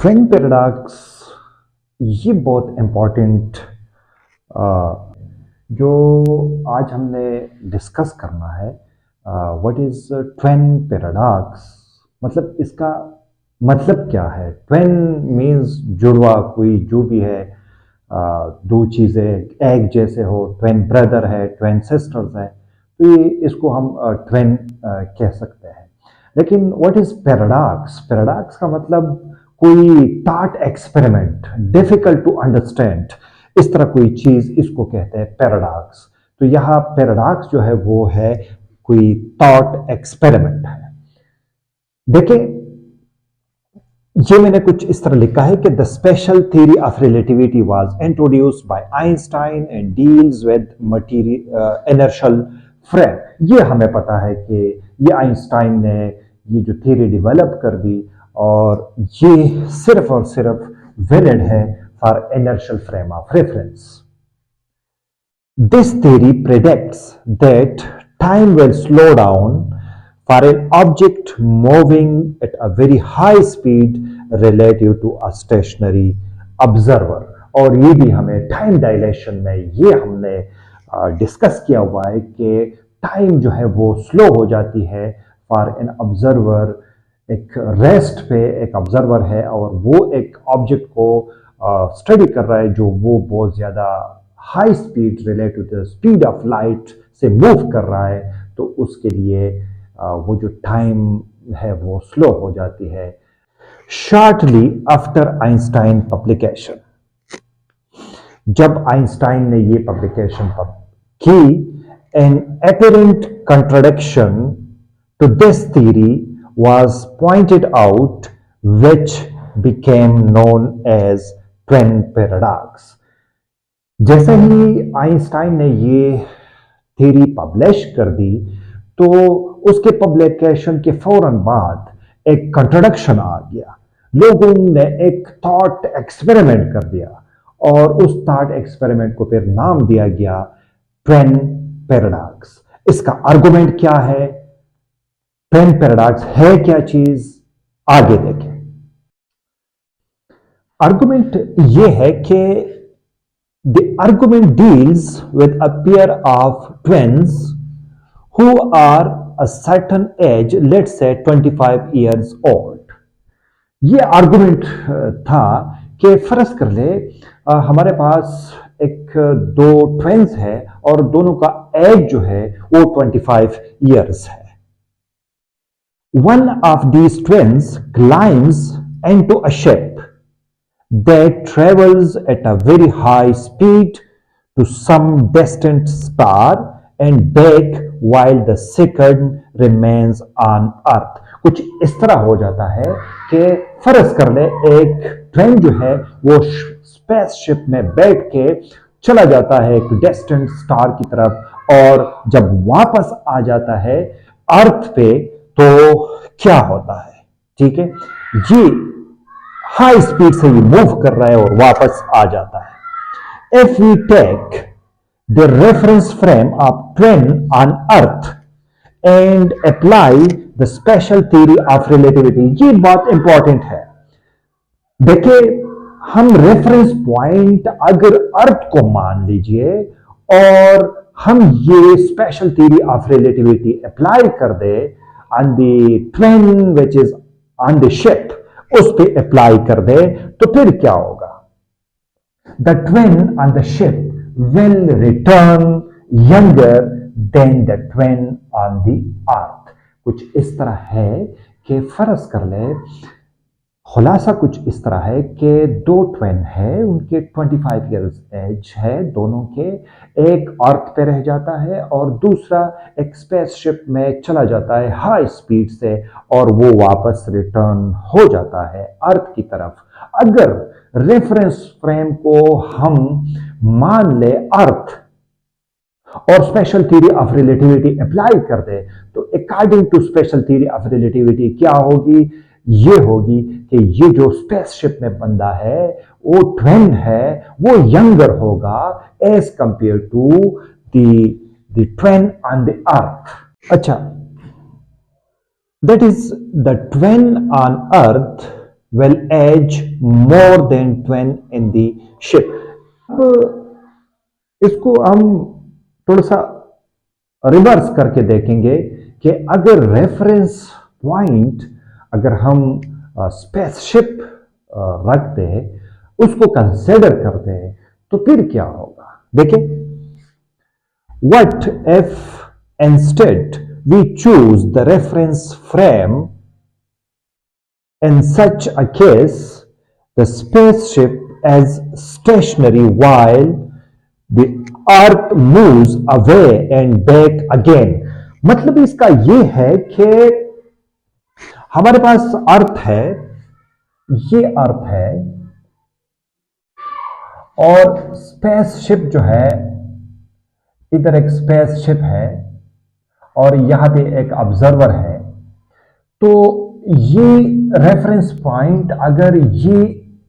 Twin paradox ये बहुत important जो आज हमने डिस्कस करना है। व्हाट इज ट्विन पैराडॉक्स, मतलब इसका मतलब क्या है। ट्विन मींस जुड़वा, कोई जो भी है, दो चीज़ें एक जैसे हो, ट्विन ब्रदर है, ट्विन सिस्टर्स है, तो ये इसको हम ट्विन कह सकते हैं। लेकिन व्हाट इज पैराडॉक्स, पैराडॉक्स का मतलब कोई thought experiment, difficult to understand, इस तरह कोई चीज, इसको कहते हैं पैराडॉक्स। तो यहाँ पैराडॉक्स जो है वो है कोई थॉट एक्सपेरिमेंट है। देखिए, ये मैंने कुछ इस तरह लिखा है कि the special theory of relativity was introduced by Einstein and deals with material inertial frame. ये हमें पता है कि ये आइंस्टाइन ने ये जो थ्योरी डेवलप कर दी, और ये सिर्फ और सिर्फ वैलिड है for inertial frame of reference. This theory predicts that time will slow down for an object moving at a very high speed relative to a stationary observer। और ये भी हमें टाइम डायलेशन में ये हमने डिस्कस किया हुआ है कि टाइम जो है वो स्लो हो जाती है फॉर एन ऑब्जर्वर। एक रेस्ट पे एक ऑब्जर्वर है और वो एक ऑब्जेक्ट को स्टडी कर रहा है जो वो बहुत ज़्यादा high speed related to the speed of light से मूव कर रहा है, तो उसके लिए वो जो टाइम है वो स्लो हो जाती है। शॉर्टली आफ्टर आइंस्टाइन पब्लिकेशन, जब आइंस्टाइन ने ये पब्लिकेशन की, N apparent contradiction to this theory was pointed out, which became known as twin paradox। जैसे ही आइंस्टाइन ने ये थ्योरी पब्लिश कर दी, तो उसके पब्लिकेशन के फौरन बाद एक कंट्रोडक्शन आ गया। लोगों ने एक थॉट एक्सपेरिमेंट कर दिया और उस थॉट एक्सपेरिमेंट को फिर नाम दिया गया ट्विन पैराडॉक्स। इसका आर्गुमेंट क्या है, ट्विन पैराडॉक्स है क्या चीज, आगे देखें। आर्गुमेंट ये है कि the argument deals with a pair of twins who are a certain age, let's say 25 years old। ये आर्गुमेंट था कि फर्ज कर ले हमारे पास एक दो ट्विंस है और दोनों का एज जो है वो 25 years है। One of these twins climbs into a ship that travels at a very high speed to some distant star and back while the second remains on earth। कुछ इस तरह हो जाता है कि फर्ज कर ले एक ट्रेन जो है वो स्पेसशिप में बैठ के चला जाता है एक डिस्टेंट स्टार की तरफ, और जब वापस आ जाता है अर्थ पे तो क्या होता है, ठीक है, ये हाई स्पीड से ये मूव कर रहा है और वापस आ जाता है। If we take the reference frame of twin on earth and apply the special theory of relativity, ये बात इंपॉर्टेंट है। देखिए, हम रेफरेंस पॉइंट अगर अर्थ को मान लीजिए और हम ये special theory of relativity apply कर दे on the twin which is on the ship, उस पे अप्लाई कर दे, तो फिर क्या होगा, the twin on the ship will return younger than the twin on the earth. कुछ इस तरह है कि फर्ज कर ले, खुलासा कुछ इस तरह है कि दो ट्विन है, उनके 25 इयर्स एज है दोनों के, एक अर्थ पे रह जाता है और दूसरा एक स्पेसशिप में चला जाता है हाई स्पीड से और वो वापस रिटर्न हो जाता है अर्थ की तरफ। अगर रेफरेंस फ्रेम को हम मान ले अर्थ और special theory of relativity apply कर दे, तो according to special theory of relativity क्या होगी, ये होगी कि ये जो स्पेसशिप में बंदा है वो ट्विन है, वो यंगर होगा as compare to the twin on the earth. अच्छा, that is the twin on earth will age more than twin in the ship. अब इसको हम थोड़ा सा रिवर्स करके देखेंगे कि अगर रेफरेंस पॉइंट अगर हम स्पेसशिप रखते हैं, उसको कंसिडर करते हैं, तो फिर क्या होगा? देखिए, what if instead we choose the reference frame? In such a case, the spaceship is stationary while the earth moves away and back again. मतलब इसका ये है कि हमारे पास अर्थ है, ये अर्थ है, और स्पेसशिप जो है, इधर एक स्पेसशिप है और यहां पे एक ऑब्जर्वर है। तो ये रेफरेंस पॉइंट अगर ये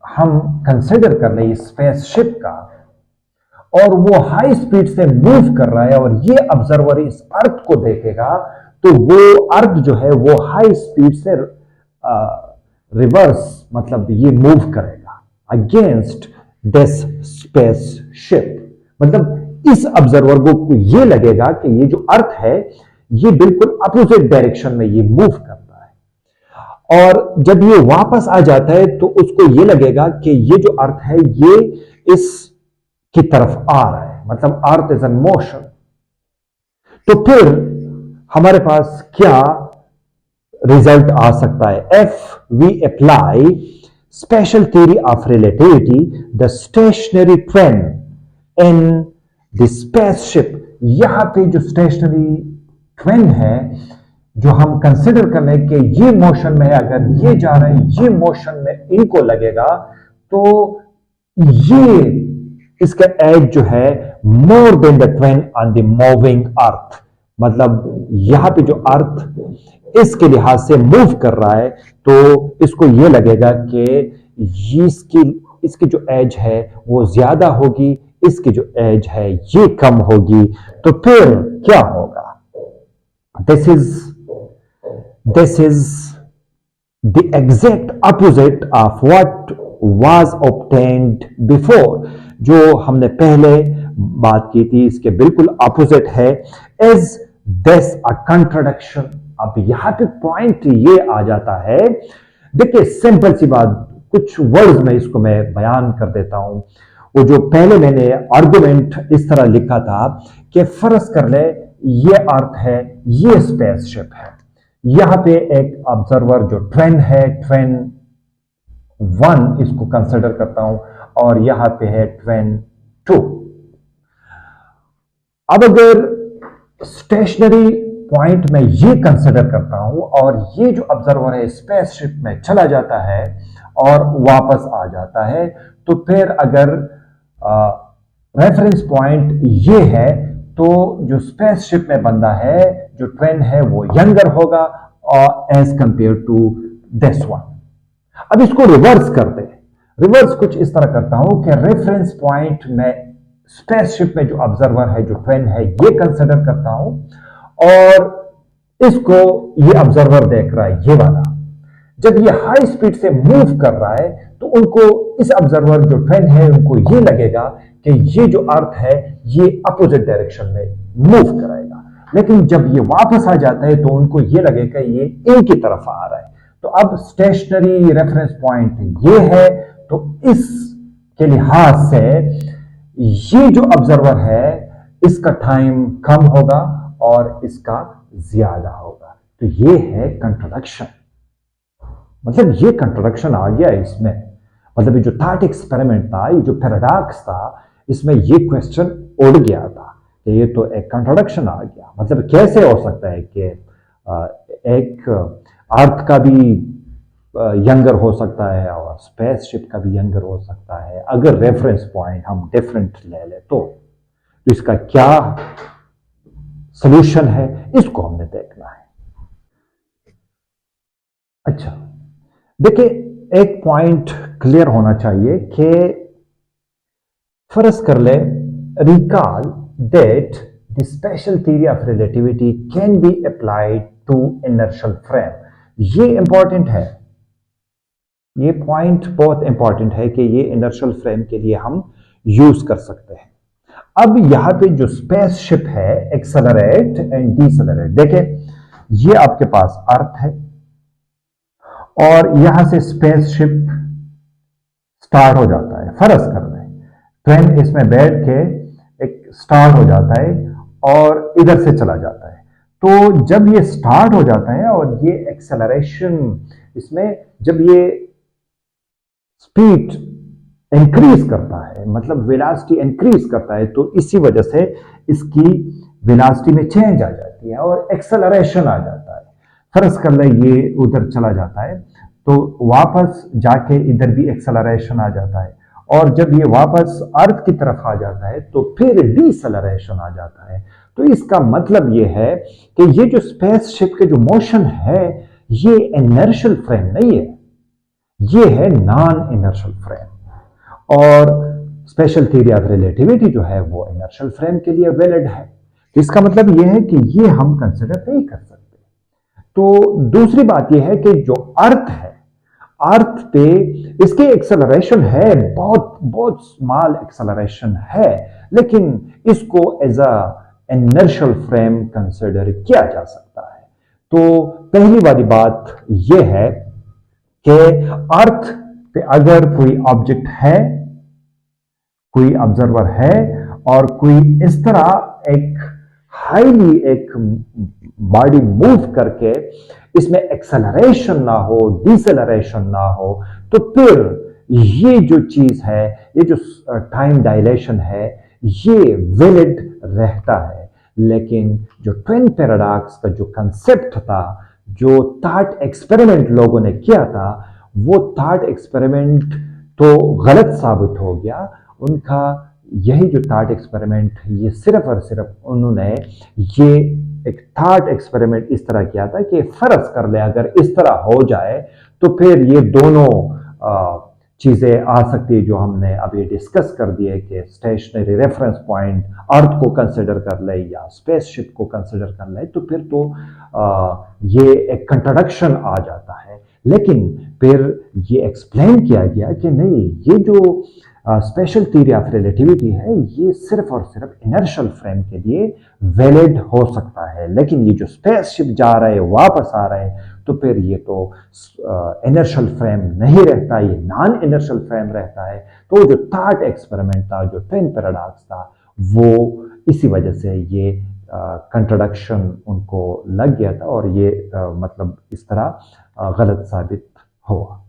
हम कंसिडर कर लें स्पेसशिप का, और वो हाई स्पीड से मूव कर रहा है और ये ऑब्जर्वर इस अर्थ को देखेगा, तो वो अर्थ जो है वो हाई स्पीड से रिवर्स मतलब ये मूव करेगा अगेंस्ट दिस स्पेसशिप। मतलब इस ऑब्जर्वर को ये लगेगा कि ये जो अर्थ है ये बिल्कुल अपोजिट डायरेक्शन में ये मूव करता है, और जब ये वापस आ जाता है तो उसको ये लगेगा कि ये जो अर्थ है ये इस की तरफ आ रहा है, मतलब अर्थ इज इन मोशन। तो फिर हमारे पास क्या रिजल्ट आ सकता है? If we apply special theory of relativity, the stationary train in the spaceship, यहां पे जो स्टेशनरी ट्रेन है, जो हम कंसिडर कर लें कि ये मोशन में है, अगर ये जा रहा है ये मोशन में इनको लगेगा, तो ये इसका एज जो है more than the twin on the moving earth. मतलब यहां पे जो अर्थ इसके लिहाज से मूव कर रहा है, तो इसको ये लगेगा कि इसकी जो एज है वो ज्यादा होगी, इसकी जो एज है ये कम होगी। तो फिर क्या होगा? This is the exact opposite of what was obtained before। जो हमने पहले बात की थी इसके बिल्कुल अपोजिट है। Is this a contradiction? अब यहां पे पॉइंट ये आ जाता है, देखिए सिंपल सी बात, कुछ वर्ड्स में इसको मैं बयान कर देता हूं। वो जो पहले मैंने आर्गुमेंट इस तरह लिखा था कि फर्ज कर ले ये अर्थ है, ये स्पेसशिप है, यहां पे एक ऑब्जर्वर जो ट्रेन है, ट्रेन 1 इसको कंसिडर करता हूं, और यहां पे है ट्रेन 2। अब अगर स्टेशनरी पॉइंट में ये कंसिडर करता हूं और ये जो ऑब्जर्वर है स्पेसशिप में चला जाता है और वापस आ जाता है, तो फिर अगर रेफरेंस पॉइंट ये है, तो जो स्पेसशिप में बंदा है, जो ट्रेन है, वो यंगर होगा और as compare to this one. अब इसको रिवर्स करते हैं। रिवर्स कुछ इस तरह करता हूं कि रेफरेंस पॉइंट में स्पेसशिप में जो ऑब्जर्वर है, जो ट्रेन है, ये कंसिडर करता हूं, और इसको ये ऑब्जर्वर देख रहा है, ये वाला। जब ये हाई स्पीड से मूव कर रहा है, तो उनको, इस ऑब्जर्वर जो ट्रेन है, उनको ये लगेगा कि ये जो अर्थ है ये अपोजिट डायरेक्शन में मूव कराएगा। लेकिन जब ये वापस आ जाता है तो उनको ये लगेगा ये इनकी तरफ आ रहा है। तो अब स्टेशनरी रेफरेंस पॉइंट ये है, तो इसके लिहाज से ये जो ऑब्जर्वर है इसका टाइम कम होगा और इसका ज्यादा होगा। तो ये है कंट्रोडक्शन। मतलब ये कंट्रोडक्शन आ गया इसमें। मतलब ये जो थॉट एक्सपेरिमेंट था, ये जो पैराडॉक्स था, इसमें ये क्वेश्चन उड़ गया था कि ये तो एक कंट्रोडक्शन आ गया। मतलब कैसे हो सकता है कि एक अर्थ का भी यंगर हो सकता है और स्पेसशिप का भी यंगर हो सकता है, अगर रेफरेंस पॉइंट हम डिफरेंट ले ले तो इसका क्या सॉल्यूशन है, इसको हमने देखना है। अच्छा, देखिए एक पॉइंट क्लियर होना चाहिए कि फर्ज कर ले, recall that the special theory of relativity can be applied to inertial frame. ये इंपॉर्टेंट है। ये पॉइंट बहुत इंपॉर्टेंट है कि ये इनर्शियल फ्रेम के लिए हम यूज कर सकते हैं। अब यहां पे जो स्पेसशिप है, एक्सेलरेट एंड डीसेलरेट, देखें ये आपके पास अर्थ है और यहां से स्पेसशिप स्टार्ट हो जाता है। फर्ज कर रहे हैं ट्रेन इसमें बैठ के एक स्टार्ट हो जाता है और इधर से चला जाता है। तो जब ये स्टार्ट हो जाता है और ये एक्सेलरेशन, इसमें जब ये स्पीड इंक्रीज करता है, मतलब वेलोसिटी इंक्रीज करता है, तो इसी वजह से इसकी वेलोसिटी में चेंज आ जाती है और एक्सेलरेशन आ जाता है। फर्ज कर ले ये उधर चला जाता है तो वापस जाके इधर भी एक्सेलरेशन आ जाता है, और जब ये वापस अर्थ की तरफ आ जाता है तो फिर डीसेलरेशन आ जाता है। तो इसका मतलब ये है कि ये जो स्पेसशिप के जो मोशन है ये इनर्शियल फ्रेम नहीं है, ये है नॉन इनर्शियल फ्रेम। और स्पेशल थ्योरी ऑफ रिलेटिविटी जो है वो इनर्शियल फ्रेम के लिए वैलिड है। इसका मतलब ये है कि ये हम कंसिडर नहीं कर सकते। तो दूसरी बात यह है कि जो अर्थ है, अर्थ पे इसके एक्सेलरेशन है, बहुत बहुत स्मॉल एक्सेलरेशन है, लेकिन इसको as a inertial frame consider किया जा सकता है। तो पहली वाली बात यह है कि अर्थ पे अगर कोई ऑब्जेक्ट है, कोई ऑब्जर्वर है और कोई इस तरह एक हाईली एक बॉडी मूव करके इसमें एक्सेलरेशन ना हो, डिसेलरेशन ना हो, तो फिर ये जो चीज है, ये जो टाइम डायलेशन है, ये वैलिड रहता है। लेकिन जो ट्विन पैराडॉक्स का जो कंसेप्ट था, जो थॉट एक्सपेरिमेंट लोगों ने किया था, वो थॉट एक्सपेरिमेंट तो गलत साबित हो गया। उनका यही जो थॉट एक्सपेरिमेंट, ये सिर्फ और सिर्फ उन्होंने ये एक थॉट एक्सपेरिमेंट इस तरह किया था कि फर्ज कर ले अगर इस तरह हो जाए तो फिर ये दोनों चीजें आ सकती है जो हमने अभी डिस्कस कर दिए कि स्टेशनरी रेफरेंस पॉइंट अर्थ को कंसिडर कर ले या स्पेसशिप को कंसिडर कर ले, तो फिर तो ये एक कंट्राडिक्शन आ जाता है। लेकिन फिर ये एक्सप्लेन किया गया कि नहीं, ये जो स्पेशल थ्योरी ऑफ रिलेटिविटी है ये सिर्फ और सिर्फ इनर्शियल फ्रेम के लिए वैलिड हो सकता है, लेकिन ये जो स्पेसशिप जा रहे वापस आ रहे तो फिर ये तो इनर्शियल फ्रेम नहीं रहता, ये नॉन इनर्शियल फ्रेम रहता है। तो जो थॉट एक्सपेरिमेंट था, जो ट्विन पैराडॉक्स था, वो इसी वजह से ये कंट्रोडक्शन उनको लग गया था और ये मतलब इस तरह गलत साबित हुआ।